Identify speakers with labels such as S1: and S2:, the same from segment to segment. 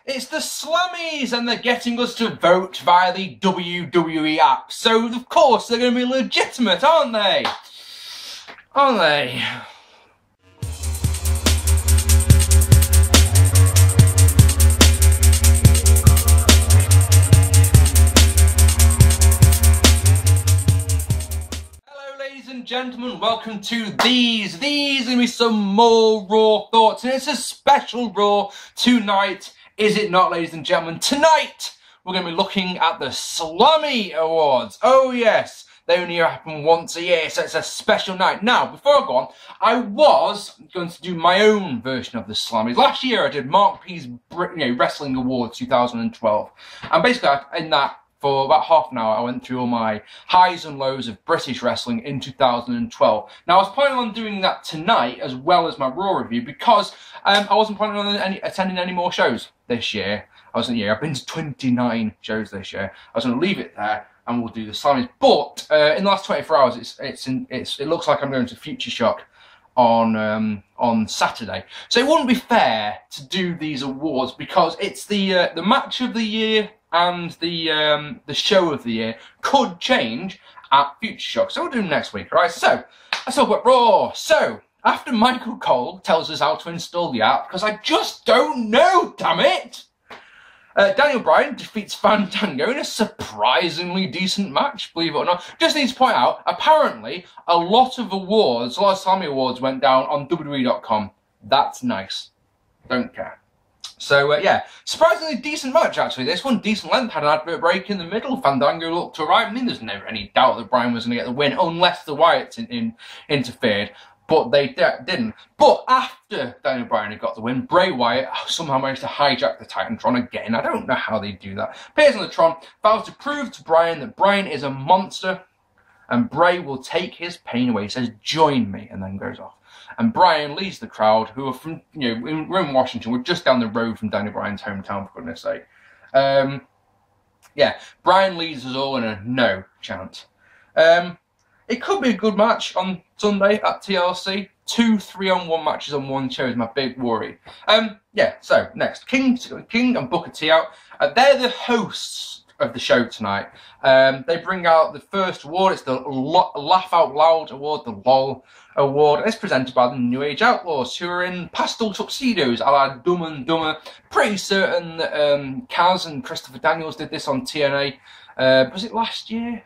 S1: It's the Slammies, and they're getting us to vote via the WWE app. So, of course, they're going to be legitimate, aren't they? Aren't they? Gentlemen, welcome to these. These are going to be some more Raw thoughts, and it's a special Raw tonight, is it not, ladies and gentlemen? Tonight, we're going to be looking at the Slammy Awards. Oh yes, they only happen once a year, so it's a special night. Now, before I go on, I was going to do my own version of the Slammies. Last year, I did Mark P's Wrestling Awards 2012, and basically, in that, for about half an hour, I went through all my highs and lows of British wrestling in 2012. Now, I was planning on doing that tonight, as well as my Raw review, because I wasn't planning on attending any more shows this year. I've been to 29 shows this year. I was going to leave it there, and we'll do the Slammies. But in the last 24 hours, it looks like I'm going to Future Shock on Saturday. So it wouldn't be fair to do these awards, because it's the match of the year and the show of the year could change at Future Shock. So we'll do them next week, alright? So, let's talk about Raw. So, after Michael Cole tells us how to install the app, because I just don't know, damn it! Daniel Bryan defeats Fandango in a surprisingly decent match, believe it or not. Just need to point out, apparently, a lot of Slammy Awards went down on WWE.com. That's nice. Don't care. So, yeah, surprisingly decent match, actually. This one, decent length, had an advert break in the middle. Fandango looked alright. I mean, there's never any doubt that Bryan was going to get the win, unless the Wyatts interfered. But they didn't. But after Daniel Bryan had got the win, Bray Wyatt somehow managed to hijack the Titantron again. I don't know how they do that. Appears on the Tron, vows to prove to Bryan that Bryan is a monster, and Bray will take his pain away. He says, "Join me," and then goes off. And Bryan leads the crowd, who are from, we're in Washington. We're just down the road from Daniel Bryan's hometown, for goodness sake. Yeah, Bryan leads us all in a no chant. It could be a good match on Sunday at TLC. 2 3-on-1 matches on one show is my big worry. Yeah, so next, King and Booker T out. They're the hosts of the show tonight. They bring out the first award. It's the Laugh Out Loud Award, the LOL Award. And it's presented by the New Age Outlaws, who are in pastel tuxedos, a la Dumb and Dumber. Pretty certain that Kaz and Christopher Daniels did this on TNA. Was it last year?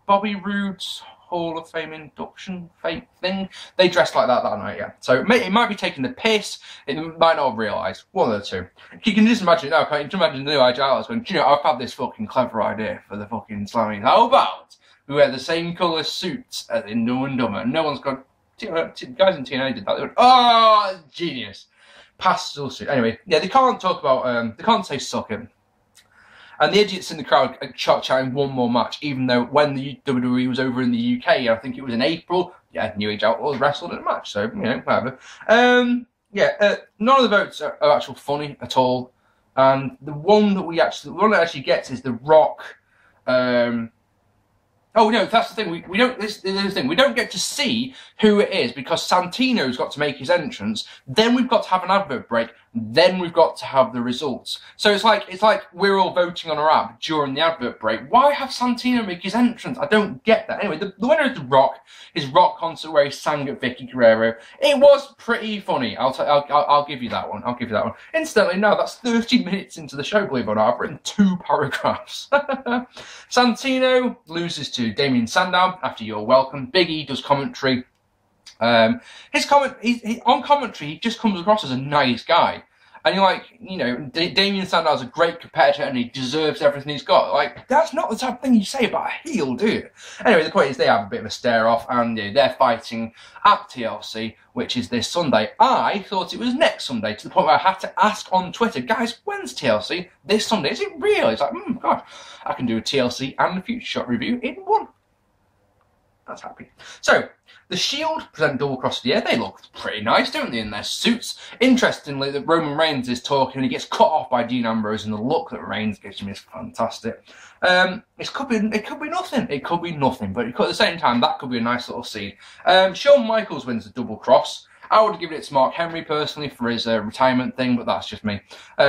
S1: Bobby Roode's Hall of Fame induction fake thing. They dressed like that night, yeah. So it might be taking the piss. It might not have realised. One of the two. You can just imagine it now, can't you? Just imagine the New Age Outlaws going, do you know, I've had this fucking clever idea for the fucking Slammies. How about we wear the same colour suits as in Dumb and Dumber? And no one's gone, guys in TNA did that. They went, oh, genius. Pastel suit. Anyway, yeah, they can't talk about, they can't say suck it. And the idiots in the crowd are chatting one more match, even though when the WWE was over in the UK, I think it was in April, yeah, New Age Outlaws wrestled in a match, so, whatever. Yeah, none of the votes are actually funny at all. And the one that actually gets is The Rock. Oh no, that's the thing. We don't. This is the thing. We don't get to see who it is because Santino's got to make his entrance. Then we've got to have an advert break. Then we've got to have the results. So it's like we're all voting on our app during the advert break. Why have Santino make his entrance? I don't get that. Anyway, the winner is The Rock. His rock concert where he sang at Vicky Guerrero. It was pretty funny. I'll give you that one. I'll give you that one. Incidentally, no, that's 30 minutes into the show. Believe it or not, I've written 2 paragraphs. Santino loses to Damien Sandow after You're Welcome. Big E does commentary. On commentary, he just comes across as a nice guy. And you're like, Damien Sandow's a great competitor and he deserves everything he's got. Like, that's not the type of thing you say about a heel, do you? Anyway, the point is they have a bit of a stare-off and they're fighting at TLC, which is this Sunday. I thought it was next Sunday, to the point where I had to ask on Twitter, guys, when's TLC? This Sunday? Is it real? It's like, God, I can do a TLC and a Future Shot review in one. That's happy. So, the Shield present Double Cross of the Year. They look pretty nice, don't they, in their suits? Interestingly, that Roman Reigns is talking and he gets cut off by Dean Ambrose, and the look that Reigns gives him is fantastic. It could be nothing. It could be nothing, but at the same time, that could be a nice little seed. Shawn Michaels wins the Double Cross, I would have given it to Mark Henry personally for his retirement thing, but that's just me.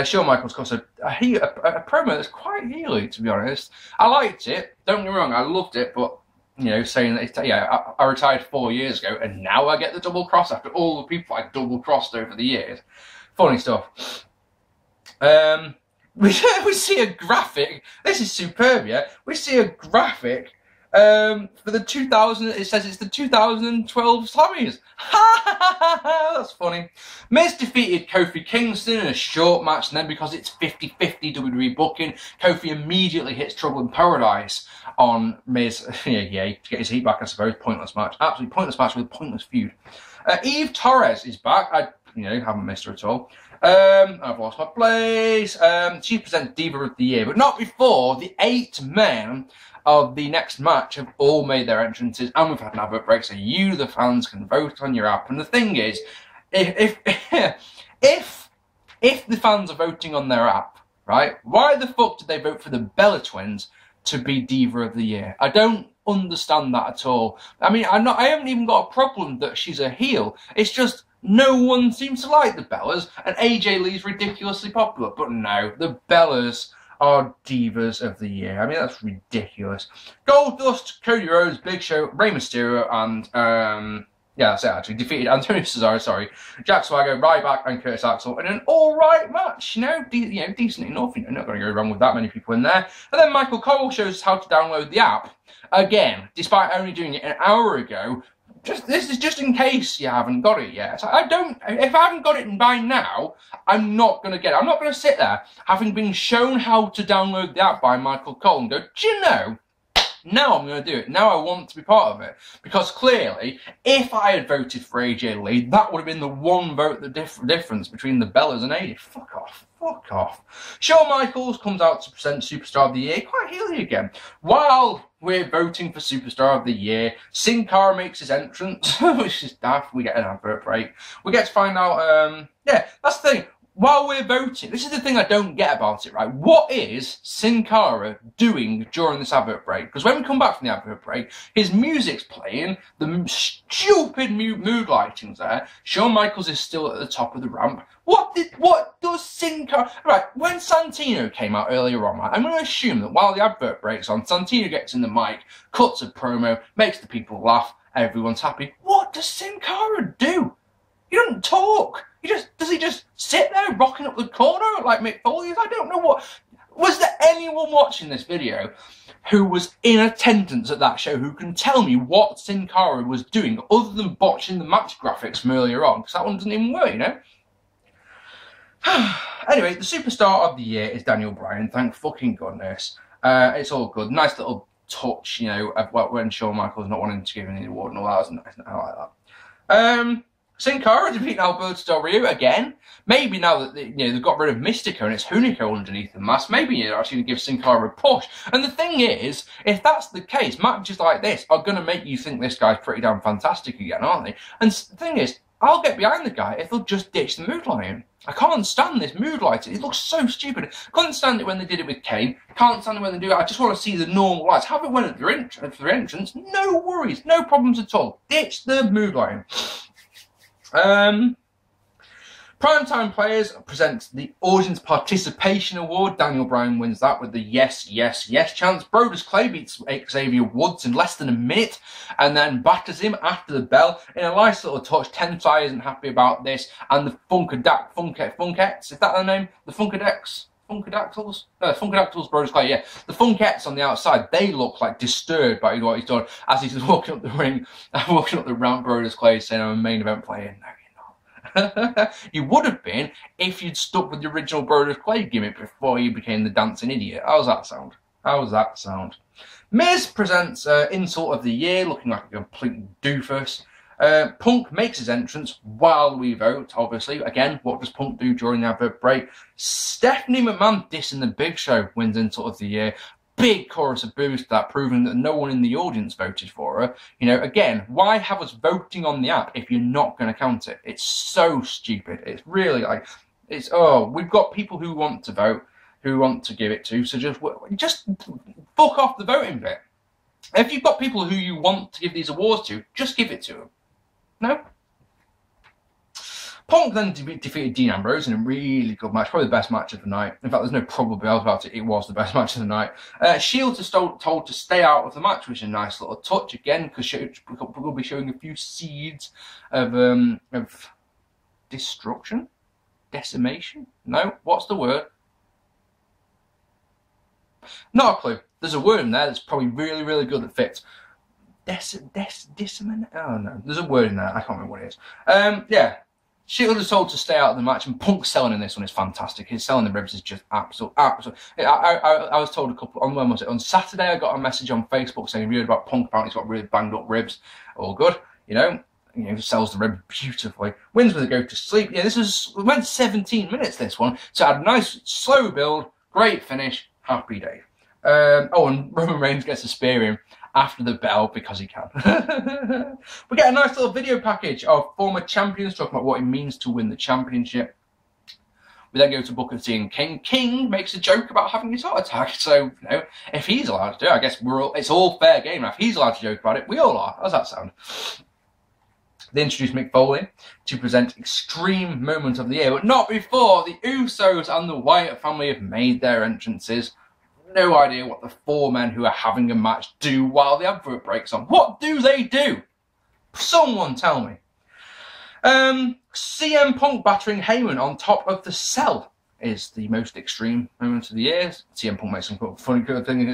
S1: Shawn Michaels, of course, a promo that's quite healy, to be honest. I liked it, don't get me wrong, I loved it, but, you know, saying that, yeah, I retired 4 years ago, and now I get the double cross after all the people I double crossed over the years. Funny stuff. We see a graphic. This is superb, yeah. We see a graphic for the 2000. It says it's the 2012 Slammys. That's funny. Miz defeated Kofi Kingston in a short match, and then because it's 50-50 WWE booking, Kofi immediately hits Trouble in Paradise on Miz. yeah, to get his heat back, I suppose. Pointless match. Absolutely pointless match with a pointless feud. Eve Torres is back. I haven't missed her at all. I've lost my place. She presents Diva of the Year, but not before the 8 men of the next match have all made their entrances, and we've had an advert break, so you, the fans, can vote on your app. And the thing is, if the fans are voting on their app, right, why the fuck did they vote for the Bella Twins to be Diva of the Year? I don't understand that at all. I mean, I haven't even got a problem that she's a heel. It's just no one seems to like the Bellas, and AJ Lee's ridiculously popular. But no, the Bellas are Divas of the Year. I mean, that's ridiculous. Goldust, Cody Rhodes, Big Show, Rey Mysterio, and yeah, that's it actually. Defeated Antonio Cesaro, Jack Swagger, Ryback, and Curtis Axel in an alright match. Decent enough. Not going to go wrong with that many people in there. And then Michael Cole shows us how to download the app. Again, despite only doing it an hour ago. This is just in case you haven't got it yet. So if I haven't got it by now, I'm not going to get it. I'm not going to sit there having been shown how to download the app by Michael Cole and go, do you know, now I'm going to do it. Now I want to be part of it. Because clearly, if I had voted for AJ Lee, that would have been the one vote, the difference between the Bellas and AJ. Fuck off. Fuck off. Shawn Michaels comes out to present Superstar of the Year, quite healy again. While we're voting for Superstar of the Year, Sin Cara makes his entrance, which is daft. We get an advert break. We get to find out, yeah, that's the thing. While we're voting, this is the thing I don't get about it, right? What is Sin Cara doing during this advert break? Because when we come back from the advert break, his music's playing, the stupid mood lighting's there, Shawn Michaels is still at the top of the ramp. What does Sin Cara... Right, when Santino came out earlier on, right, I'm going to assume that while the advert breaks on, Santino gets in the mic, cuts a promo, makes the people laugh, everyone's happy. What does Sin Cara do? He doesn't talk. Does he just sit there rocking up the corner like Mick Foley? I don't know what... Was there anyone watching this video who was in attendance at that show who can tell me what Sin Cara was doing other than botching the match graphics from earlier on? Because that one doesn't even work, you know? Anyway, the Superstar of the Year is Daniel Bryan. Thank fucking goodness. It's all good. Nice little touch, you know, of when Shawn Michaels not wanting to give him the award and all that. That was nice. I like that. Sin Cara defeating Alberto Del Rio again. Maybe now that they've got rid of Mystico and it's Hunico underneath the mask, maybe they're actually going to give Sin Cara a push. And the thing is, if that's the case, matches like this are going to make you think this guy's pretty damn fantastic again, aren't they? And the thing is, I'll get behind the guy if they'll just ditch the mood lighting. I can't stand this mood lighting. It looks so stupid. Couldn't stand it when they did it with Kane. Can't stand it when they do it. I just want to see the normal lights. Have it when at their entrance. No worries. No problems at all. Ditch the mood lighting. Primetime Players presents the Audience Participation Award. Daniel Bryan wins that with the yes, yes, yes chance. Brodus Clay beats Xavier Woods in less than a minute and then batters him after the bell in a nice little touch. Tensai isn't happy about this, and the Funkettes, is that their name? The Funkadactyls, Brodus Clay, yeah. The Funkettes on the outside, they look like disturbed by what he's done as he's walking up the ring, walking up the ramp. Brodus Clay saying, I'm a main event player. No, you're not. You would have been if you'd stuck with the original Brodus Clay gimmick before you became the dancing idiot. How's that sound? How's that sound? Miz presents Insult of the Year, looking like a complete doofus. Punk makes his entrance while we vote, obviously. Again, what does Punk do during the advert break? Stephanie McMahon dissing the Big Show wins Insult of the Year. Big chorus of boos to that, proving that no one in the audience voted for her. You know, again, why have us voting on the app if you're not going to count it? It's so stupid. It's really like, we've got people who want to vote, who want to give it to, so just fuck off the voting bit. If you've got people who you want to give these awards to, just give it to them. No? Punk then defeated Dean Ambrose in a really good match, probably the best match of the night. In fact, there's no probable else about it. It was the best match of the night. Shields is told to stay out of the match, which is a nice little touch again, because we'll be showing a few seeds of destruction, decimation. No, what's the word? Not a clue. There's a word in there that's probably really, really good that fits. Decimate? Oh no, there's a word in there. I can't remember what it is. Yeah. Shield was told to stay out of the match, and Punk's selling in this one is fantastic. His selling the ribs is just absolute. I was told when was it? On Saturday, I got a message on Facebook saying, "Have you heard about Punk? Apparently, he's got really banged up ribs. All good, you know, sells the rib beautifully. Wins with a go to sleep. Yeah, we went 17 minutes. This one, so it had a nice slow build, great finish. Happy day. Oh, and Roman Reigns gets a spear in after the bell because he can. We get a nice little video package of former champions talking about what it means to win the championship. We then go to Booker T and King. King makes a joke about having his heart attack. So, if he's allowed to do it, I guess it's all fair game. Now, if he's allowed to joke about it, we all are. How's that sound? They introduced Mick Foley to present Extreme Moment of the Year, but not before the Usos and the Wyatt family have made their entrances. No idea what the four men who are having a match do while the advert breaks on. What do they do? Someone tell me. CM Punk battering Heyman on top of the cell is the most extreme moment of the year. CM Punk makes some funny good things.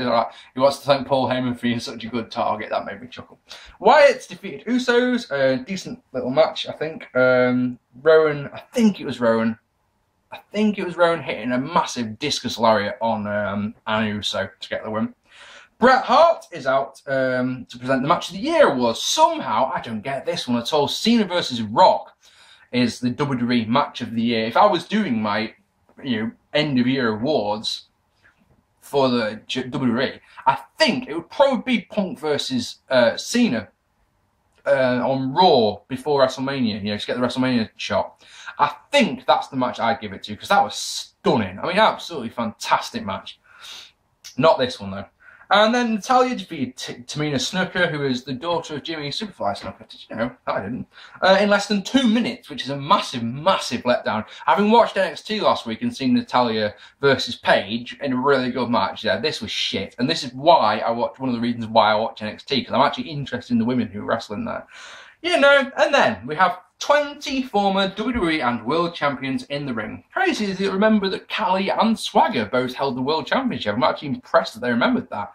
S1: He wants to thank Paul Heyman for being such a good target. That made me chuckle. Wyatt's defeated Usos. Decent little match, I think. Rowan, I think it was Rowan hitting a massive discus lariat on an Uso to get the win. Bret Hart is out to present the Match of the Year awards. Somehow, I don't get this one at all. Cena versus Rock is the WWE Match of the Year. If I was doing my end of year awards for the WWE, I think it would probably be Punk versus Cena on Raw before WrestleMania, to get the WrestleMania shot. I think that's the match I'd give it to, because that was stunning. I mean, absolutely fantastic match. Not this one, though. And then Natalya defeated Tamina Snuka, who is the daughter of Jimmy Superfly Snuka. Did you know? I didn't. In less than 2 minutes, which is a massive, massive letdown. Having watched NXT last week and seen Natalya versus Paige in a really good match, yeah, this was shit. And this is why one of the reasons why I watch NXT, because I'm actually interested in the women who are wrestling there. And then we have 20 former WWE and World Champions in the ring. Crazy to remember that Callie and Swagger both held the World Championship. I'm actually impressed that they remembered that.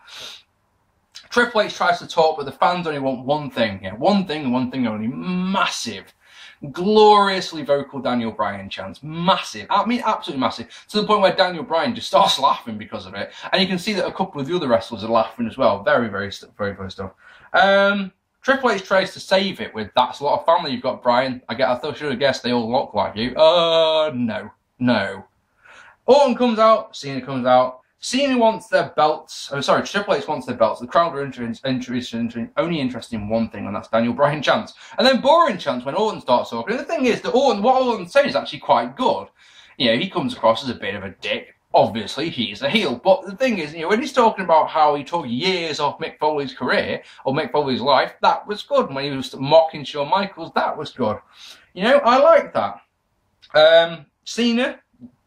S1: Triple H tries to talk, but the fans only want one thing. Yeah, one thing and one thing only. Massive, gloriously vocal Daniel Bryan chants. Massive. I mean, absolutely massive. To the point where Daniel Bryan just starts laughing because of it. And you can see that a couple of the other wrestlers are laughing as well. Very, very, very funny stuff. Triple H tries to save it with, "That's a lot of family you've got, Brian. I should have guessed they all look like you." No. Orton comes out, Cena comes out. Cena wants their belts. Oh, sorry, Triple H wants their belts. The crowd are only interested in one thing, and that's Daniel Bryan chants. And then boring chants when Orton starts talking. And the thing is that what Orton's saying is actually quite good. He comes across as a bit of a dick. Obviously, he's a heel. But the thing is, when he's talking about how he took years off Mick Foley's career, or Mick Foley's life, that was good. When he was mocking Shawn Michaels, that was good. I like that. Cena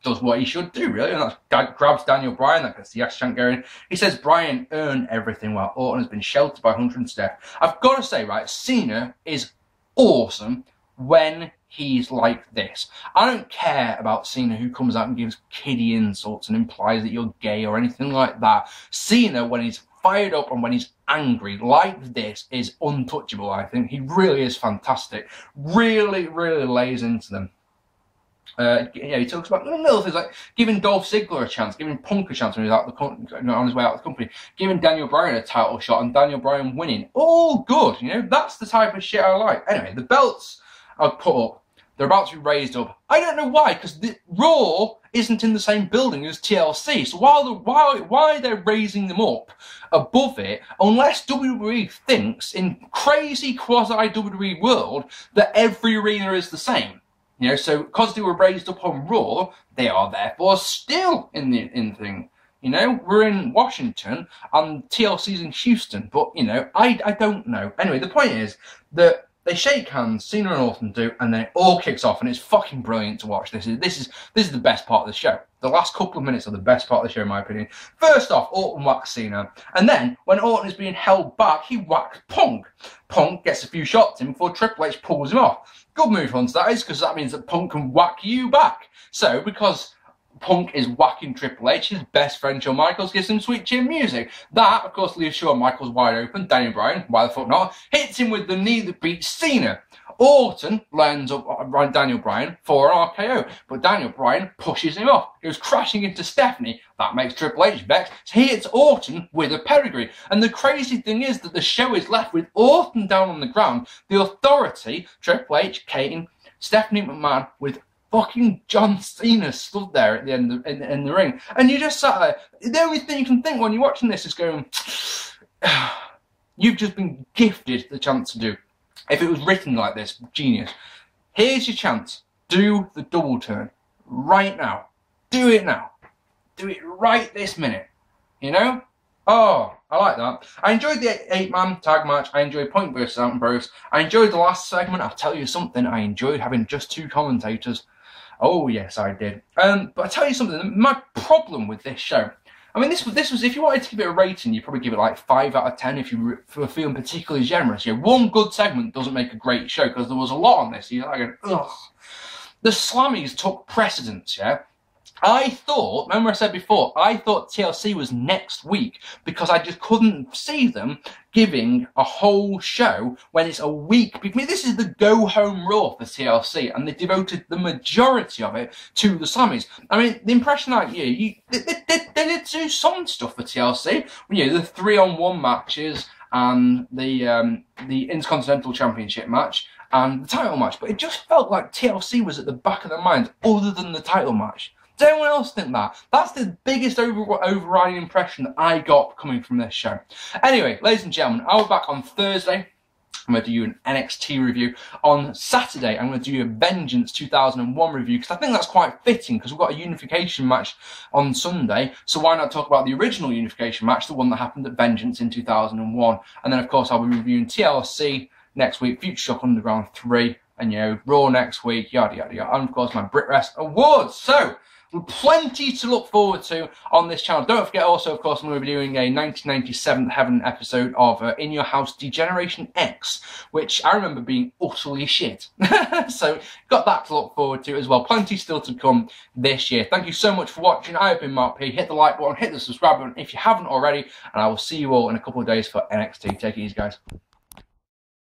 S1: does what he should do, really, and that grabs Daniel Bryan, that gets the yes chant going. He says Bryan earned everything while Orton has been sheltered by Hunter and Steph. I've got to say, right, Cena is awesome when he's like this. I don't care about Cena who comes out and gives kiddie insults and implies that you're gay or anything like that. Cena, when he's fired up and when he's angry like this, is untouchable, I think. He really is fantastic. Really, really lays into them. He talks about little things like giving Dolph Ziggler a chance, giving Punk a chance when he's out on his way out of the company, giving Daniel Bryan a title shot and Daniel Bryan winning. All good, that's the type of shit I like. Anyway, the belts I've put up, they're about to be raised up. I don't know why, because Raw isn't in the same building as TLC. So why they're raising them up above it, unless WWE thinks in crazy quasi-WWE world that every arena is the same. So because they were raised up on Raw, they are therefore still in the thing. We're in Washington and TLC's in Houston, but I don't know. Anyway, the point is that they shake hands, Cena and Orton do, and then it all kicks off, and it's fucking brilliant to watch. This is the best part of the show. The last couple of minutes are the best part of the show, in my opinion. First off, Orton whacks Cena, and then when Orton is being held back, he whacks Punk. Punk gets a few shots in before Triple H pulls him off. Good move, Hunter, that is, because that means that Punk can whack you back. So, because Punk is whacking Triple H, his best friend Shawn Michaels gives him sweet chin music. That, of course, leaves Shawn Michaels wide open. Daniel Bryan, why the fuck not, hits him with the knee that beats Cena. Orton lands up on Daniel Bryan for an RKO, but Daniel Bryan pushes him off. He was crashing into Stephanie. That makes Triple H vex. So he hits Orton with a pedigree. And the crazy thing is that the show is left with Orton down on the ground. The Authority, Triple H, Kane, Stephanie McMahon, with fucking John Cena stood there at the end of in the ring. And you just sat there. The only thing you can think when you're watching this is going, you've just been gifted the chance to do. If it was written like this, genius. Here's your chance. Do the double turn. Right now. Do it now. Do it right this minute. You know? Oh, I like that. I enjoyed the 8-man tag match. I enjoyed Point vs. Ambrose. I enjoyed the last segment. I'll tell you something. I enjoyed having just 2 commentators. Oh, yes, I did. But I'll tell you something. My problem with this show, I mean, this was, if you wanted to give it a rating, you'd probably give it like 5 out of 10 if you were feeling particularly generous. You know, one good segment doesn't make a great show, because there was a lot on this. You're like, ugh. The Slammies took precedence, yeah? I thought, remember I said before, I thought TLC was next week because I just couldn't see them giving a whole show when it's a week. I mean, this is the go-home Raw for TLC, and they devoted the majority of it to the Slammies. I mean, the impression I get, they did do some stuff for TLC. You know, the 3-on-1 matches and the Intercontinental Championship match and the title match, but it just felt like TLC was at the back of their minds other than the title match. Does anyone else think that? That's the biggest overriding impression that I got coming from this show. Anyway, ladies and gentlemen, I'll be back on Thursday. I'm going to do you an NXT review. On Saturday, I'm going to do you a Vengeance 2001 review, because I think that's quite fitting, because we've got a unification match on Sunday, so why not talk about the original unification match, the one that happened at Vengeance in 2001. And then, of course, I'll be reviewing TLC next week, Future Shock Underground 3, and, you know, Raw next week, yada, yada, yada. And, of course, my BritWrest Awards. So, plenty to look forward to on this channel. Don't forget also, of course, I'm going to be doing a 1997 Heaven episode of In Your House Degeneration X, which I remember being utterly shit. So, got that to look forward to as well. Plenty still to come this year. Thank you so much for watching. I have been Mark P. Hit the like button, hit the subscribe button if you haven't already, and I will see you all in a couple of days for NXT. Take it easy, guys.